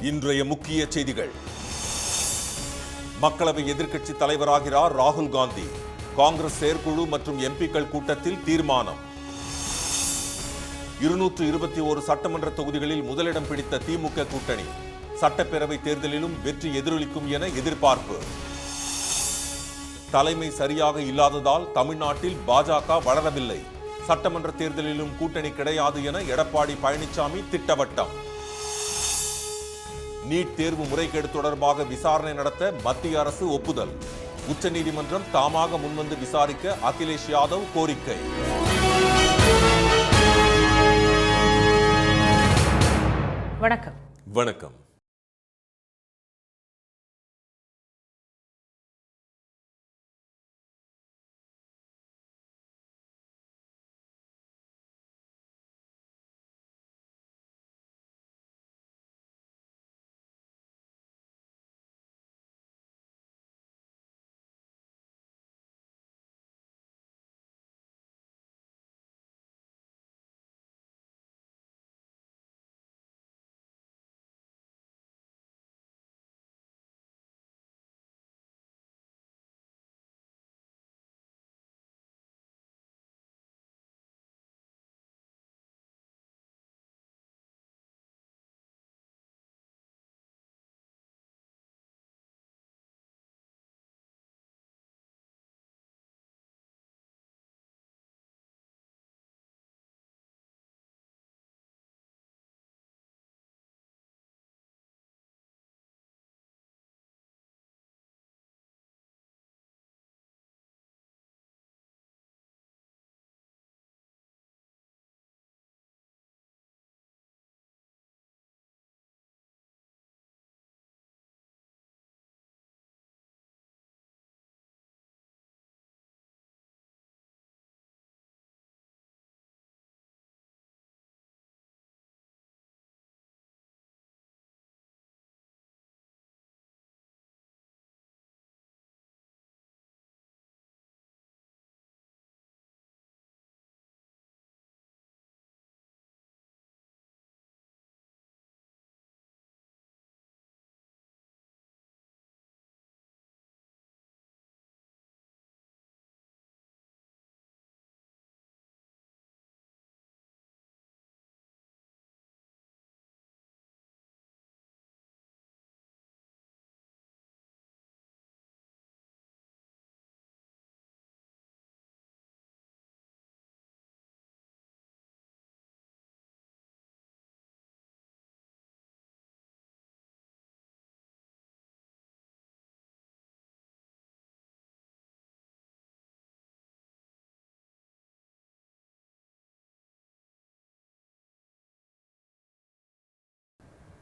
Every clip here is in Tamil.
இன்றைய முக்கிய செய்திகள். மக்களவை எதிர்க்கட்சி தலைவராகிறார் ராகுல் காந்தி. காங்கிரஸ் செயற்குழு மற்றும் எம்பிக்கள் கூட்டத்தில் தீர்மானம். 221 சட்டமன்ற தொகுதிகளில் முதலிடம் பிடித்த திமுக கூட்டணி சட்டப்பேரவை தேர்தலிலும் வெற்றி எதிரொலிக்கும் என எதிர்பார்ப்பு. தலைமை சரியாக இல்லாததால் தமிழ்நாட்டில் பாஜக வளரவில்லை. சட்டமன்ற தேர்தலிலும் கூட்டணி கிடையாது என எடப்பாடி பழனிசாமி திட்டவட்டம். நீட் தேர்வு முறைகேடு தொடர்பாக விசாரணை நடத்த மத்திய அரசு ஒப்புதல். உச்சநீதிமன்றம் தாமாக முன்வந்து விசாரிக்க அகிலேஷ் யாதவ் கோரிக்கை. வணக்கம். வணக்கம்.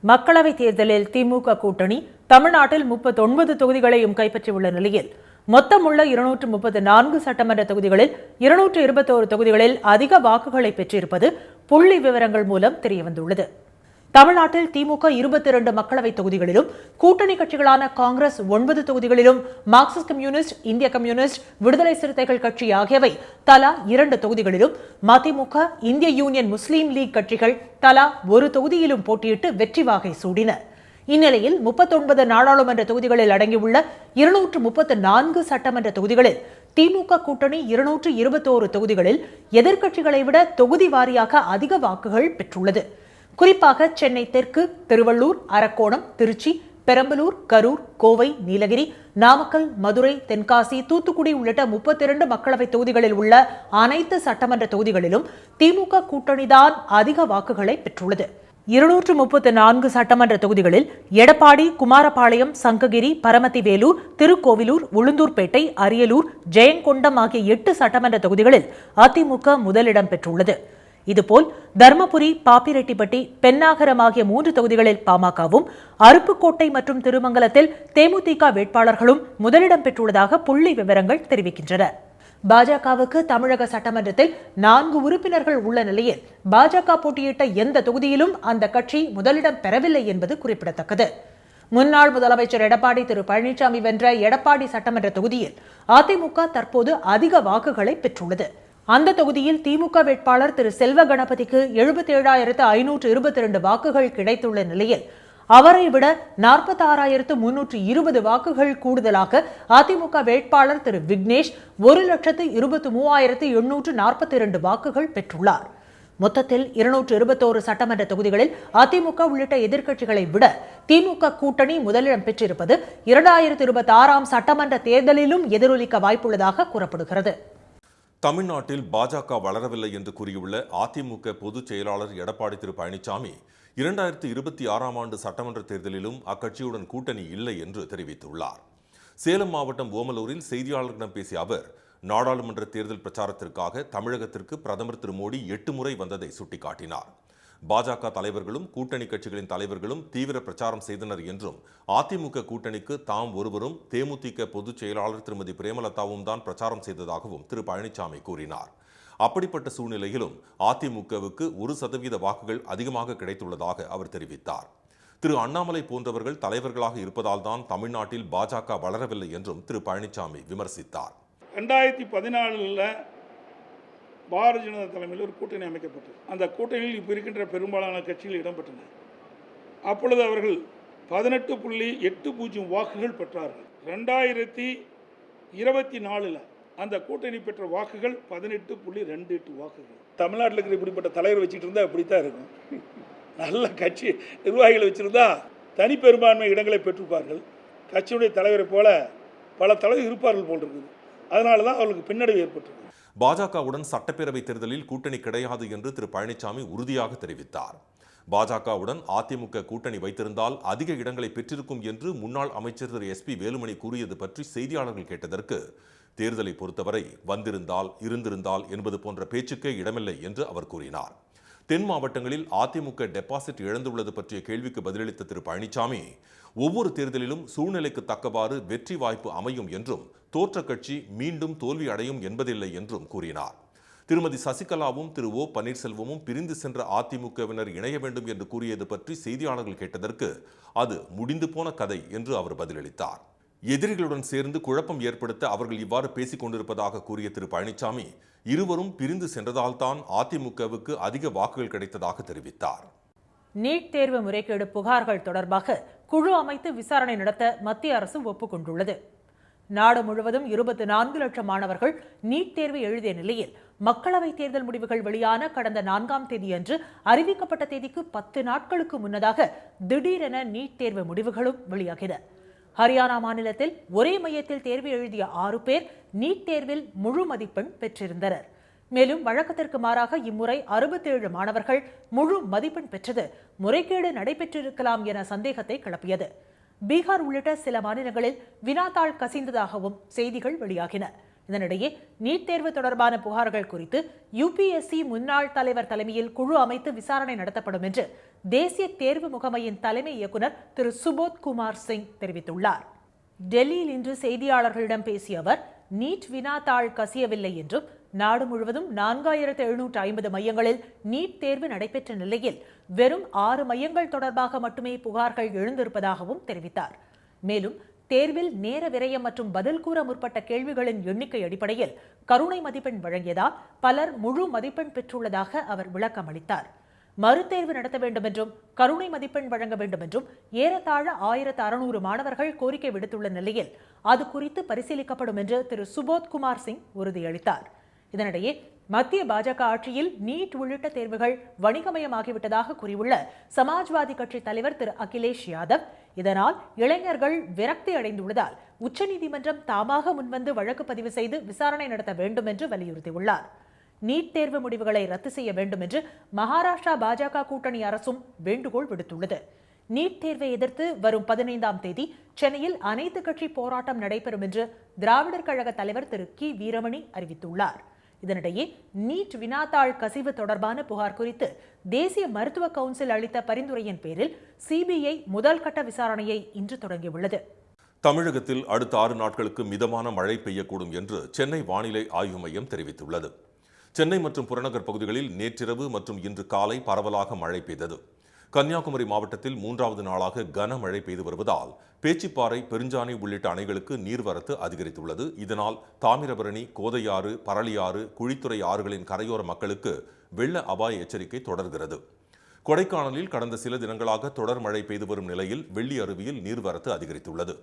மக்களவைத் தேர்தலில் திமுக கூட்டணி தமிழ்நாட்டில் 39 தொகுதிகளையும் கைப்பற்றியுள்ள நிலையில் மொத்தமுள்ள 234 சட்டமன்ற தொகுதிகளில் 221 தொகுதிகளில் அதிக வாக்குகளை பெற்றிருப்பது புள்ளி விவரங்கள் மூலம் தெரியவந்துள்ளது. தமிழ்நாட்டில் திமுக 22 மக்களவைத் தொகுதிகளிலும், கூட்டணி கட்சிகளான காங்கிரஸ் 9 தொகுதிகளிலும், மார்க்சிஸ்ட் கம்யூனிஸ்ட், இந்திய கம்யூனிஸ்ட், விடுதலை சிறுத்தைகள் கட்சி ஆகியவை தலா 2 தொகுதிகளிலும், மதிமுக, இந்திய யூனியன் முஸ்லீம் லீக் கட்சிகள் தலா 1 தொகுதியிலும் போட்டியிட்டு வெற்றி வாகை சூடின. இந்நிலையில் 39 நாடாளுமன்ற தொகுதிகளில் அடங்கியுள்ள 234 சட்டமன்ற தொகுதிகளில் திமுக கூட்டணி 221 தொகுதிகளில் எதிர்க்கட்சிகளை விட தொகுதி வாரியாக அதிக வாக்குகள் பெற்றுள்ளது. குறிப்பாக சென்னை தெற்கு, திருவள்ளூர், அரக்கோணம், திருச்சி, பெரம்பலூர், கரூர், கோவை, நீலகிரி, நாமக்கல், மதுரை, தென்காசி, தூத்துக்குடி உள்ளிட்ட 32 மக்களவைத் தொகுதிகளில் உள்ள அனைத்து சட்டமன்ற தொகுதிகளிலும் திமுக கூட்டணிதான் அதிக வாக்குகளை பெற்றுள்ளது. 234 சட்டமன்ற தொகுதிகளில் எடப்பாடி, குமாரபாளையம், சங்ககிரி, பரமத்திவேலூர், திருக்கோவிலூர், உளுந்தூர்பேட்டை, அரியலூர், ஜெயங்கொண்டம் ஆகிய 8 சட்டமன்ற தொகுதிகளில் அதிமுக முதலிடம் பெற்றுள்ளது. இதுபோல் தர்மபுரி, பாப்பிரெட்டிப்பட்டி, பென்னாகரம் ஆகிய 3 தொகுதிகளில் பாமகவும், அருப்புக்கோட்டை மற்றும் திருமங்கலத்தில் தேமுதிக வேட்பாளர்களும் முதலிடம் பெற்றுள்ளதாக புள்ளி விவரங்கள் தெரிவிக்கின்றன. பாஜகவுக்கு தமிழக சட்டமன்றத்தில் 4 உறுப்பினர்கள் உள்ள நிலையில் பாஜக போட்டியிட்ட எந்த தொகுதியிலும் அந்த கட்சி முதலிடம் பெறவில்லை என்பது குறிப்பிடத்தக்கது. முன்னாள் முதலமைச்சர் எடப்பாடி திரு பழனிசாமி வென்ற எடப்பாடி சட்டமன்ற தொகுதியில் அதிமுக தற்போது அதிக வாக்குகளை பெற்றுள்ளது. அந்த தொகுதியில் திமுக வேட்பாளர் திரு செல்வ கணபதிக்கு 77,522 வாக்குகள் கிடைத்துள்ள நிலையில் அவரை விட 46,320 வாக்குகள் கூடுதலாக அதிமுக வேட்பாளர் திரு விக்னேஷ் 1,23,842 வாக்குகள் பெற்றுள்ளார். மொத்தத்தில் 221 சட்டமன்ற தொகுதிகளில் அதிமுக உள்ளிட்ட எதிர்க்கட்சிகளை விட திமுக கூட்டணி முதலிடம் பெற்றிருப்பது 2026 சட்டமன்ற தேர்தலிலும் எதிரொலிக்க வாய்ப்புள்ளதாக கூறப்படுகிறது. தமிழ்நாட்டில் பாஜக வளரவில்லை என்று கூறியுள்ள அதிமுக பொதுச் செயலாளர் எடப்பாடி திரு பழனிசாமி 2026 ஆண்டு சட்டமன்ற தேர்தலிலும் அக்கட்சியுடன் கூட்டணி இல்லை என்று தெரிவித்துள்ளார். சேலம் மாவட்டம் ஓமலூரில் செய்தியாளர்களிடம் பேசிய அவர், நாடாளுமன்ற தேர்தல் பிரச்சாரத்திற்காக தமிழகத்திற்கு பிரதமர் திரு மோடி 8 முறை வந்ததை சுட்டிக்காட்டினார். பாஜக தலைவர்களும் கூட்டணி கட்சிகளின் தலைவர்களும் தீவிர பிரச்சாரம் செய்தனர் என்றும், அதிமுக கூட்டணிக்கு தாம் ஒருவரும் தேமுதிக பொதுச் செயலாளர் திருமதி பிரேமலதாவும் தான் பிரச்சாரம் செய்ததாகவும் திரு பழனிசாமி கூறினார். அப்படிப்பட்ட சூழ்நிலையிலும் அதிமுகவுக்கு 1% வாக்குகள் அதிகமாக கிடைத்துள்ளதாக அவர் தெரிவித்தார். திரு அண்ணாமலை போன்றவர்கள் தலைவர்களாக இருப்பதால் தான் தமிழ்நாட்டில் பாஜக வளரவில்லை என்றும் திரு பழனிசாமி விமர்சித்தார். 2014 பாரதிய ஜனதா தலைமையில் ஒரு கூட்டணி அமைக்கப்பட்டது. அந்த கூட்டணியில் இப்போ இருக்கின்ற பெரும்பாலான கட்சிகள் இடம்பெற்றன. அப்பொழுது அவர்கள் 18.80 வாக்குகள் பெற்றார்கள். 2024 அந்த கூட்டணி பெற்ற வாக்குகள் 18.28 வாக்குகள். தமிழ்நாட்டில் இருக்கிற இப்படிப்பட்ட தலைவர் வச்சுட்டு இருந்தால் இப்படித்தான் இருக்கும். நல்ல கட்சி நிர்வாகிகளை வச்சிருந்தா தனிப்பெரும்பான்மை இடங்களை பெற்றிருப்பார்கள். கட்சியுடைய தலைவரை போல பல தலைவர் இருப்பார்கள் போல் இருக்குது. அதனால தான் அவர்களுக்கு பின்னடைவு ஏற்பட்டது. பாஜகவுடன் சட்டப்பேரவை தேர்தலில் கூட்டணி கிடையாது என்று திரு பழனிசாமி உறுதியாக தெரிவித்தார். பாஜகவுடன் அதிமுக கூட்டணி வைத்திருந்தால் அதிக இடங்களை பெற்றிருக்கும் என்று முன்னாள் அமைச்சர் திரு SP வேலுமணி கூறியது பற்றி செய்தியாளர்கள் கேட்டதற்கு, தேர்தலை பொறுத்தவரை வந்திருந்தால் இருந்திருந்தால் என்பது போன்ற பேச்சுக்கே இடமில்லை என்று அவர் கூறினார். தென் மாவட்டங்களில் அதிமுக டெபாசிட் இழந்துள்ளது பற்றிய கேள்விக்கு பதிலளித்த திரு பழனிசாமி, ஒவ்வொரு தேர்தலிலும் சூழ்நிலைக்கு தக்கவாறு வெற்றி வாய்ப்பு அமையும் என்றும், தோற்ற கட்சி மீண்டும் தோல்வி அடையும் என்பதில்லை என்றும் கூறினார். திருமதி சசிகலாவும் திரு O பன்னீர்செல்வமும் பிரிந்து சென்ற அதிமுகவினர் இணைய வேண்டும் என்று கூறியது பற்றி செய்தியாளர்கள் கேட்டதற்கு, அது முடிந்து போன கதை என்று அவர் பதிலளித்தார். எதிரிகளுடன் சேர்ந்து குழப்பம் ஏற்படுத்த அவர்கள் இவ்வாறு பேசிக் கொண்டிருப்பதாக கூறிய திரு பழனிசாமி, இருவரும் பிரிந்து சென்றதால்தான் அதிமுகவுக்கு அதிக வாக்குகள் கிடைத்ததாக தெரிவித்தார். நீட் தேர்வு முறைகேடு புகார்கள் தொடர்பாக குழு அமைத்து விசாரணை நடத்த மத்திய அரசு ஒப்புக்கொண்டுள்ளது. நாடு முழுவதும் 24 லட்சம் மாணவர்கள் நீட் தேர்வு எழுதிய நிலையில் மக்களவைத் தேர்தல் முடிவுகள் வெளியான கடந்த 4ஆம் தேதியன்று அறிவிக்கப்பட்ட தேதிக்கு 10 நாட்களுக்கு முன்னதாக திடீரென நீட் தேர்வு முடிவுகளும் வெளியாகின. ஹரியானா மாநிலத்தில் ஒரே மையத்தில் தேர்வு எழுதிய 6 பேர் நீட் தேர்வில் முழு மதிப்பெண் பெற்றிருந்தனர். மேலும் வழக்கத்திற்கு மாறாக இம்முறை 67 மாணவர்கள் முழு மதிப்பெண் பெற்றது முறைகேடு நடைபெற்றிருக்கலாம் என சந்தேகத்தை கிளப்பியது. பீகார் உள்ளிட்ட சில மாநிலங்களில் வினாத்தாள் கசிந்ததாகவும் செய்திகள் வெளியாகின. இதனிடையே நீட் தேர்வு தொடர்பான புகார்கள் குறித்து UPSC முன்னாள் தலைவர் தலைமையில் குழு அமைத்து விசாரணை நடத்தப்படும் என்று தேசிய தேர்வு முகமையின் தலைமை இயக்குநர் திரு சுபோத் குமார் சிங் தெரிவித்துள்ளார். டெல்லியில் இன்று செய்தியாளர்களிடம் பேசிய அவர், நீட் வினாத்தாள் கசியவில்லை என்றும், நாடு முழுவதும் 4750 மையங்களில் நீட் தேர்வு நடைபெற்ற நிலையில் வெறும் 6 மையங்கள் தொடர்பாக மட்டுமே புகார்கள் எழுந்திருப்பதாகவும் தெரிவித்தார். மேலும் தேர்வில் நேர விரயம் மற்றும் பதில் கூற முற்பட்ட கேள்விகளின் எண்ணிக்கை அடிப்படையில் கருணை மதிப்பெண் வழங்கியதால் பலர் முழு மதிப்பெண் பெற்றுள்ளதாக அவர் விளக்கம் அளித்தார். மறுதேர்வு நடத்த வேண்டும் என்றும் கருணை மதிப்பெண் வழங்க வேண்டும் என்றும் ஏறத்தாழ 1600 மாணவர்கள் கோரிக்கை விடுத்துள்ள நிலையில் அது குறித்து பரிசீலிக்கப்படும் என்று திரு சுபோத் குமார் சிங் உறுதியளித்தார். இதனிடையே மத்திய பாஜக ஆட்சியில் நீட் உள்ளிட்ட தேர்வுகள் வணிகமயமாகிவிட்டதாக கூறியுள்ள சமாஜ்வாதி கட்சி தலைவர் திரு அகிலேஷ் யாதவ், இதனால் இளைஞர்கள் விரக்தி அடைந்துள்ளதால் உச்சநீதிமன்றம் தாமாக முன்வந்து வழக்கு பதிவு செய்து விசாரணை நடத்த வேண்டும் என்று வலியுறுத்தியுள்ளார். நீட் தேர்வு முடிவுகளை ரத்து செய்ய வேண்டும் என்று மகாராஷ்டிரா பாஜக கூட்டணி அரசும் வேண்டுகோள் விடுத்துள்ளது. நீட் தேர்வை எதிர்த்து வரும் 15ஆம் தேதி சென்னையில் அனைத்து கட்சி போராட்டம் நடைபெறும் என்று திராவிடர் கழக தலைவர் திரு கி வீரமணி அறிவித்துள்ளார். இதனிடையே நீட் வினாத்தாள் கசிவு தொடர்பான புகார் குறித்து தேசிய மருத்துவ கவுன்சில் அளித்த பரிந்துரையின் பேரில் CBI முதல் கட்ட விசாரணையை இன்று தொடங்கியுள்ளது. தமிழகத்தில் அடுத்த 6 நாட்களுக்கு மிதமான மழை பெய்யக்கூடும் என்று சென்னை வானிலை ஆய்வு மையம் தெரிவித்துள்ளது. சென்னை மற்றும் புறநகர் பகுதிகளில் நேற்றிரவு மற்றும் இன்று காலை பரவலாக மழை பெய்தது. கன்னியாகுமரி மாவட்டத்தில் 3வது நாளாக கனமழை பெய்து வருவதால் பேச்சிப்பாறை, பெருஞ்சாணி உள்ளிட்ட அணைகளுக்கு நீர்வரத்து அதிகரித்துள்ளது. இதனால் தாமிரபரணி, கோதையாறு, பரளியாறு, குழித்துறை ஆறுகளின் கரையோர மக்களுக்கு வெள்ள அபாய எச்சரிக்கை தொடர்கிறது. கொடைக்கானலில் கடந்த சில தினங்களாக தொடர் மழை பெய்து வரும் நிலையில் வெள்ளி அருவியில் நீர்வரத்து அதிகரித்துள்ளது.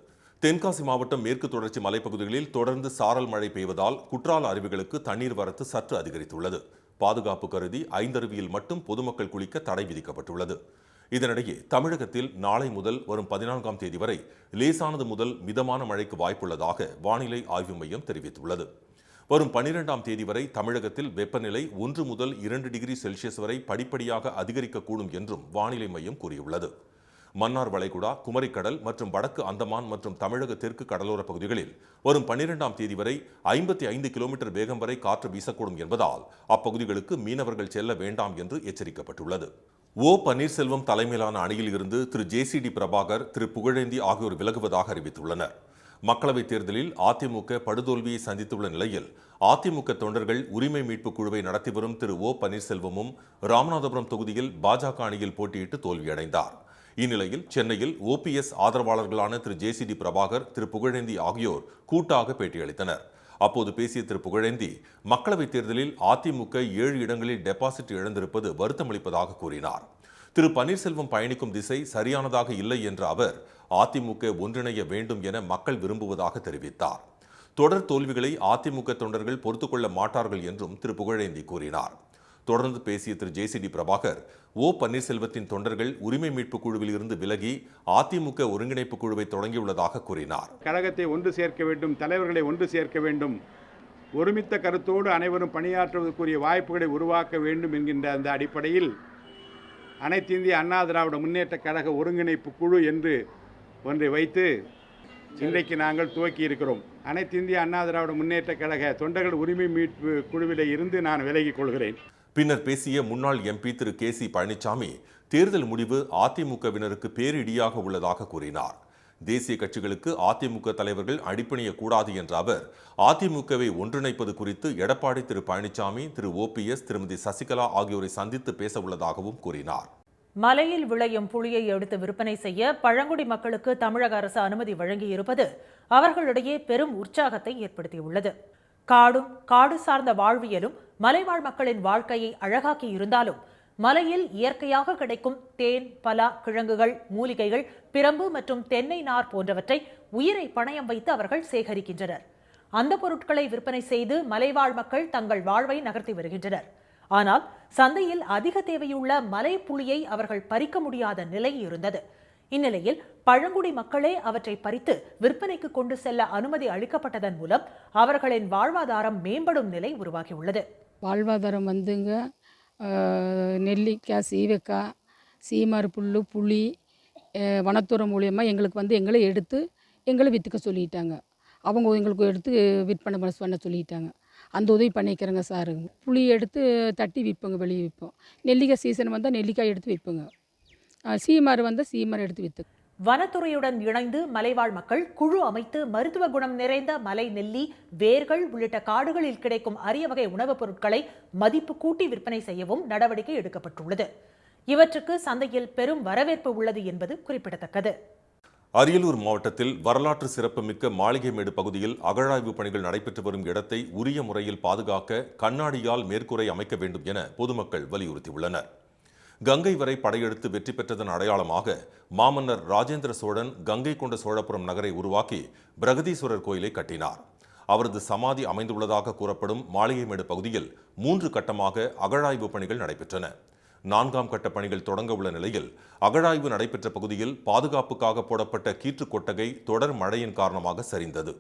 தென்காசி மாவட்டம் மேற்கு தொடர்ச்சி மலைப்பகுதிகளில் தொடர்ந்து சாரல் மழை பெய்வதால் குற்றால அருவிகளுக்கு தண்ணீர் வரத்து சற்று அதிகரித்துள்ளது. பாதுகாப்பு கருதி 5 அருவியில் மட்டும் பொதுமக்கள் குளிக்க தடை விதிக்கப்பட்டுள்ளது. இதனிடையே தமிழகத்தில் நாளை முதல் வரும் 14ஆம் தேதி வரை லேசானது முதல் மிதமான மழைக்கு வாய்ப்புள்ளதாக வானிலை ஆய்வு மையம் தெரிவித்துள்ளது. வரும் 12ஆம் தேதி வரை தமிழகத்தில் வெப்பநிலை 1 முதல் 2 டிகிரி செல்சியஸ் வரை படிப்படியாக அதிகரிக்கக்கூடும் என்றும் வானிலை மையம் கூறியுள்ளது. மன்னார் வளைகுடா, குமரிக்கடல் மற்றும் வடக்கு அந்தமான் மற்றும் தமிழக தெற்கு கடலோர பகுதிகளில் வரும் 12ஆம் தேதி வரை 55 கிலோமீட்டர் வேகம் வரை காற்று வீசக்கூடும் என்பதால் அப்பகுதிகளுக்கு மீனவர்கள் செல்ல வேண்டாம் என்று எச்சரிக்கப்பட்டுள்ளது. ஓ பன்னீர்செல்வம் தலைமையிலான அணியில் இருந்து திரு ஜேசிடி பிரபாகர், திரு புகழேந்தி ஆகியோர் விலகுவதாக அறிவித்துள்ளனர். மக்களவைத் தேர்தலில் அதிமுக படுதோல்வியை சந்தித்துள்ள நிலையில் அதிமுக தொண்டர்கள் உரிமை மீட்பு குழுவை நடத்தி வரும் திரு ஓ பன்னீர்செல்வமும் ராமநாதபுரம் தொகுதியில் பாஜக அணியில் போட்டியிட்டு தோல்வியடைந்தார். இந்நிலையில் சென்னையில் ஓபிஎஸ் ஆதரவாளர்களான திரு ஜேசிடி பிரபாகர், திரு புகழேந்தி ஆகியோர் கூட்டாக பேட்டியளித்தனர். அப்போது பேசிய திரு புகழேந்தி, மக்களவைத் தேர்தலில் அதிமுக 7 இடங்களில் டெபாசிட் இழந்திருப்பது வருத்தமளிப்பதாக கூறினார். திரு பன்னீர்செல்வம் பயணிக்கும் திசை சரியானதாக இல்லை என்ற அவர் அதிமுக ஒன்றிணைய வேண்டும் என மக்கள் விரும்புவதாக தெரிவித்தார். தொடர் தோல்விகளை அதிமுக தொண்டர்கள் பொறுத்துக்கொள்ள மாட்டார்கள் என்றும் திரு புகழேந்தி கூறினார். தொடர்ந்து பேசிய திரு ஜேசிடி பிரபாகர், ஓ பன்னீர்செல்வத்தின் தொண்டர்கள் உரிமை மீட்பு குழுவில் இருந்து விலகி அதிமுக ஒருங்கிணைப்பு குழுவை தொடங்கியுள்ளதாக கூறினார். கழகத்தை ஒன்று சேர்க்க வேண்டும், தலைவர்களை ஒன்று சேர்க்க வேண்டும், ஒருமித்த கருத்தோடு அனைவரும் பணியாற்றுவதற்குரிய வாய்ப்புகளை உருவாக்க வேண்டும் என்கின்ற அந்த அடிப்படையில் அனைத்து இந்திய அண்ணா திராவிட முன்னேற்ற கழக ஒருங்கிணைப்பு குழு என்று ஒன்றை வைத்து இன்றைக்கு நாங்கள் துவக்கி இருக்கிறோம். அனைத்து இந்திய அண்ணா திராவிட முன்னேற்ற கழக தொண்டர்கள் உரிமை மீட்பு குழுவிலே இருந்து நான் விலகிக் கொள்கிறேன். பின்னர் பேசிய முன்னாள் எம்பி திரு கே.சி. பழனிசாமி, தேர்தல் முடிவு அதிமுகவினருக்கு பேரிடியாக உள்ளதாக கூறினார். தேசிய கட்சிகளுக்கு அதிமுக தலைவர்கள் அடிபணியக்கூடாது என்ற அவர் அதிமுகவை ஒன்றிணைப்பது குறித்து எடப்பாடி திரு பழனிசாமி, திரு ஓபிஎஸ், திருமதி சசிகலா ஆகியோரை சந்தித்து பேச உள்ளதாகவும் கூறினார். மலையில் விளையும் புளியை எடுத்து விற்பனை செய்ய பழங்குடி மக்களுக்கு தமிழக அரசு அனுமதி வழங்கியிருப்பது அவர்களிடையே பெரும் உற்சாகத்தை ஏற்படுத்தியுள்ளது. காடும் காடு சார்ந்த வாழ்வியலும் மலைவாழ் மக்களின் வாழ்க்கையை அழகாக்கி இருந்தாலும் மலையில் இயற்கையாக கிடைக்கும் தேன், பலா, கிழங்குகள், மூலிகைகள், பிரம்பு மற்றும் தென்னை நார் போன்றவற்றை உயிரை பணயம் வைத்து அவர்கள் சேகரிக்கின்றனர். அந்த பொருட்களை விற்பனை செய்து மலைவாழ் மக்கள் தங்கள் வாழ்வை நகர்த்தி வருகின்றனர். ஆனால் சந்தையில் அதிக தேவையுள்ள மலை புளியை அவர்கள் பறிக்க முடியாத நிலை இருந்தது. இந்நிலையில் பழங்குடி மக்களே அவற்றை பறித்து விற்பனைக்கு கொண்டு செல்ல அனுமதி அளிக்கப்பட்டதன் மூலம் அவர்களின் வாழ்வாதாரம் மேம்படும் நிலை உருவாகியுள்ளது. வாழ்வாதாரம் வந்துங்க நெல்லிக்காய், சீவக்காய், சீமாறு புல், புளி, வனத்துறை மூலியமாக எங்களுக்கு எங்களை எடுத்து எங்களை விற்றுக்க சொல்லிட்டாங்க. அவங்க எங்களுக்கு எடுத்து விற்பனை பண்ண சொல்லிட்டாங்க. அந்த உதவி பண்ணிக்கிறேங்க சார். புளி எடுத்து தட்டி விற்போங்க, வெளியே விற்போம். நெல்லிக்காய் சீசன் வந்தால் நெல்லிக்காய் எடுத்து விற்போங்க. சீமாறு வந்தால் சீமாறு எடுத்து விற்று. வனத்துறையுடன் இணைந்து மலைவாழ் மக்கள் குழு அமைத்து மருத்துவ குணம் நிறைந்த மலை நெல்லி, வேர்கள் உள்ளிட்ட காடுகளில் கிடைக்கும் அரிய வகை உணவுப் பொருட்களை மதிப்பு கூட்டி விற்பனை செய்யவும் நடவடிக்கை எடுக்கப்பட்டுள்ளது. இவற்றுக்கு சந்தையில் பெரும் வரவேற்பு உள்ளது என்பது குறிப்பிடத்தக்கது. அரியலூர் மாவட்டத்தில் வரலாற்று சிறப்புமிக்க மாளிகைமேடு பகுதியில் அகழாய்வு பணிகள் நடைபெற்று வரும் இடத்தை உரிய முறையில் பாதுகாக்க கண்ணாடியால் மேற்கூரை அமைக்க வேண்டும் என பொதுமக்கள் வலியுறுத்தியுள்ளனர். கங்கை வரை படையெடுத்து வெற்றி பெற்றதன் அடையாளமாக மாமன்னர் ராஜேந்திர சோழன் கங்கை கொண்ட சோழபுரம் நகரை உருவாக்கி பிரகதீஸ்வரர் கோயிலை கட்டினார். அவரது சமாதி அமைந்துள்ளதாக கூறப்படும் மாளிகைமேடு பகுதியில் 3 கட்டமாக அகழாய்வு பணிகள் நடைபெற்றன. 4ஆம் கட்ட பணிகள் தொடங்க உள்ள நிலையில் அகழாய்வு நடைபெற்ற பகுதியில் பாதுகாப்புக்காக போடப்பட்ட கீற்று கொட்டகை தொடர் மழையின் காரணமாக சரிந்தது.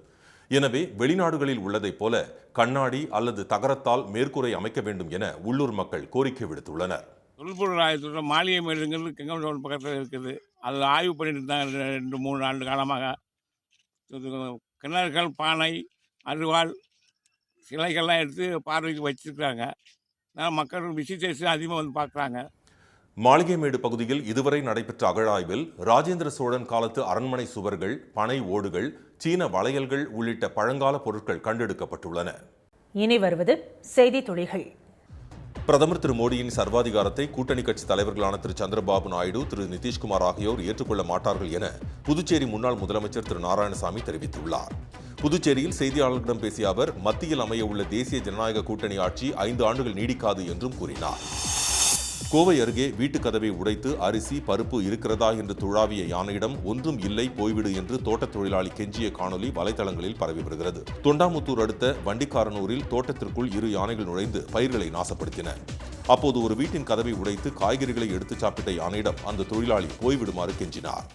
எனவே வெளிநாடுகளில் உள்ளதைப் போல கண்ணாடி அல்லது தகரத்தால் மேற்கூரை அமைக்க வேண்டும் என உள்ளூர் மக்கள் கோரிக்கை விடுத்துள்ளனர். தொல்பொருள் ஆய்வுத்துறை மாளிகை மேடுங்கிறது கெங்கமண்டபம் பக்கத்தில் இருக்குது. அதில் ஆய்வு பண்ணிட்டு இருந்தாங்க 2-3 ஆண்டு காலமாக. கிணறுகள், பானை, அருவாள், சிலைகள்லாம் எடுத்து பார்வைக்கு வச்சுருக்காங்க. மக்கள் விசிட்டர்ஸ் அதிகமாக வந்து பார்க்குறாங்க. மாளிகைமேடு பகுதியில் இதுவரை நடைபெற்ற அகழாய்வில் ராஜேந்திர சோழன் காலத்து அரண்மனை சுவர்கள், பனை ஓடுகள், சீன வளையல்கள் உள்ளிட்ட பழங்கால பொருட்கள் கண்டெடுக்கப்பட்டுள்ளன. இனி வருவது செய்தி துளிகள். பிரதமர் திரு மோடியின் சர்வாதிகாரத்தை கூட்டணி கட்சி தலைவர்களான திரு சந்திரபாபு நாயுடு, திரு நிதிஷ்குமார் ஆகியோர் ஏற்றுக்கொள்ள மாட்டார்கள் என புதுச்சேரி முன்னாள் முதலமைச்சர் திரு நாராயணசாமி தெரிவித்துள்ளார். புதுச்சேரியில் செய்தியாளர்களிடம் பேசிய அவர், மத்தியில் அமைய உள்ள தேசிய ஜனநாயக கூட்டணி ஆட்சி 5 ஆண்டுகள் நீடிக்காது என்றும் கூறினார். கோவை அருகே வீட்டு கதவை உடைத்து அரிசி பருப்பு இருக்கிறதா என்று துழாவிய யானையிடம் ஒன்றும் இல்லை போய்விடு என்று தோட்டத் தொழிலாளி கெஞ்சிய காணொலி வலைதளங்களில் பரவி வருகிறது. தொண்டாமுத்தூர் அடுத்த வண்டிக்காரனூரில் தோட்டத்திற்குள் 2 யானைகள் நுழைந்து பயிர்களை நாசப்படுத்தின. அப்போது ஒரு வீட்டின் கதவை உடைத்து காய்கறிகளை எடுத்து சாப்பிட்ட யானையிடம் அந்த தொழிலாளி போய்விடுமாறு கெஞ்சினார்.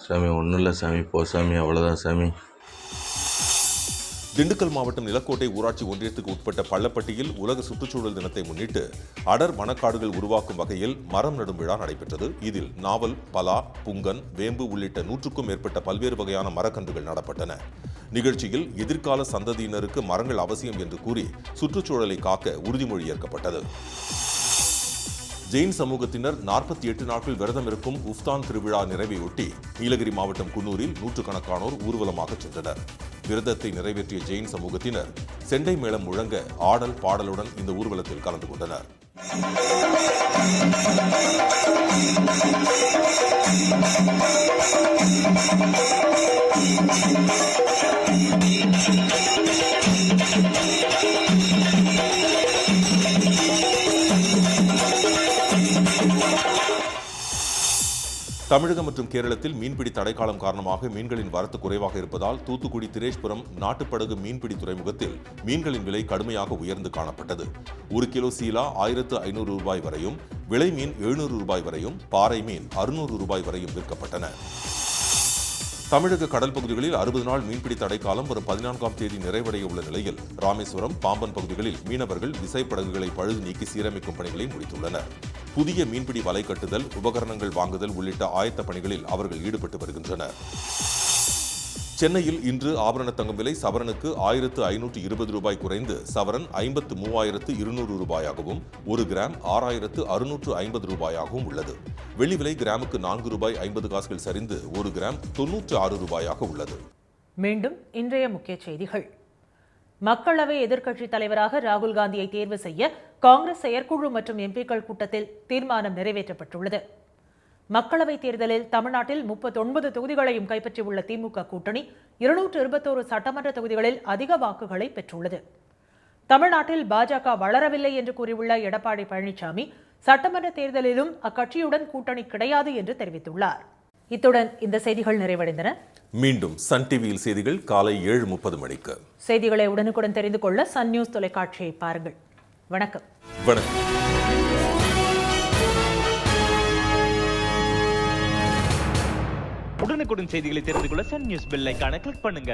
சாமி ஒன்றும் இல்லை சாமி, போ சாமி, அவ்வளோதான் சாமி. திண்டுக்கல் மாவட்டம் நிலக்கோட்டை ஊராட்சி ஒன்றியத்துக்கு உட்பட்ட பள்ளப்பட்டியில் உலக சுற்றுச்சூழல் தினத்தை முன்னிட்டு அடர் வனக்காடுகள் உருவாக்கும் வகையில் மரம் நடும் விழா நடைபெற்றது. இதில் நாவல், பலா, புங்கன், வேம்பு உள்ளிட்ட 100க்கும் மேற்பட்ட பல்வேறு வகையான மரக்கன்றுகள் நடப்பட்டன. நிகழ்ச்சியில் எதிர்கால சந்ததியினருக்கு மரங்கள் அவசியம் என்று கூறி சுற்றுச்சூழலை காக்க உறுதிமொழி ஏற்கப்பட்டது. ஜெயின் சமூகத்தினர் 48 நாட்கள் விரதம் இருக்கும் உஃப்தான் திருவிழா நிறைவையொட்டி நீலகிரி மாவட்டம் குன்னூரில் நூற்றுக்கணக்கானோர் ஊர்வலமாக சென்றனர். விரதத்தை நிறைவேற்றிய ஜெயின் சமூகத்தினர் செண்டை மேளம் முழங்க ஆடல் பாடலுடன் இந்த ஊர்வலத்தில் கலந்து கொண்டனர். தமிழகம் மற்றும் கேரளத்தில் மீன்பிடி தடைக்காலம் காரணமாக மீன்களின் வரத்து குறைவாக இருப்பதால் தூத்துக்குடி திரேஷ்புரம் நாட்டுப்படகு மீன்பிடி துறைமுகத்தில் மீன்களின் விலை கடுமையாக உயர்ந்து காணப்பட்டது. 1 கிலோ சீலா 1500 ரூபாய் வரையும், விலை மீன் 700 ரூபாய் வரையும், பாறை மீன் 600 ரூபாய் வரையும் விற்கப்பட்டன. தமிழக கடல் பகுதிகளில் 60 நாள் மீன்பிடி தடைக்காலம் வரும் 14ஆம் தேதி நிறைவடைய உள்ள நிலையில் ராமேஸ்வரம், பாம்பன் பகுதிகளில் மீனவர்கள் விசைப்படகுகளை பழுது நீக்கி சீரமைக்கும் பணிகளை முடித்துள்ளனர். புதிய மீன்பிடி வலை கட்டுதல், உபகரணங்கள் வாங்குதல் உள்ளிட்ட ஆயத்த பணிகளில் அவர்கள் ஈடுபட்டு வருகின்றனர். சென்னையில் இன்று ஆபரண தங்கம் விலை சவரனுக்கு 1520 ரூபாய் குறைந்து சவரன் 53,200 ரூபாயாகவும் 1 கிராம் 6,650 ரூபாயாகவும் உள்ளது. வெள்ளி விலை கிராமுக்கு 4 ரூபாய் 50 காசுகள் சரிந்து 1 கிராம் 96 ரூபாயாக உள்ளது. மீண்டும் இன்றைய முக்கிய செய்திகள். மக்களவை எதிர்க்கட்சித் தலைவராக ராகுல் காந்தியை தேர்வு செய்ய காங்கிரஸ் செயற்குழு மற்றும் எம்பிக்கள் கூட்டத்தில் தீர்மானம் நிறைவேற்றப்பட்டுள்ளது. மக்களவைத் தேர்தலில் தமிழ்நாட்டில் 39 தொகுதிகளையும் கைப்பற்றியுள்ள திமுக கூட்டணி 221 சட்டமன்ற தொகுதிகளில் அதிக வாக்குகளை பெற்றுள்ளது. தமிழ்நாட்டில் பாஜக வளரவில்லை என்று கூறியுள்ள எடப்பாடி பழனிசாமி சட்டமன்ற தேர்தலிலும் அக்கட்சியுடன் கூட்டணி கிடையாது என்று தெரிவித்துள்ளார். இத்துடன் இந்த செய்திகள் நிறைவடைந்தன. மீண்டும் சன் டிவியில் செய்திகள் காலை 7:30 மணிக்கு. செய்திகளை உடனுக்குடன் தெரிந்து கொள்ள சன் நியூஸ் தொலைக்காட்சியை பாருங்கள். வணக்கம். வணக்கம். உடனுக்குடன் செய்திகளை தெரிந்து கொள்ள சன் நியூஸ் பெல் ஐகானை கிளிக் பண்ணுங்க.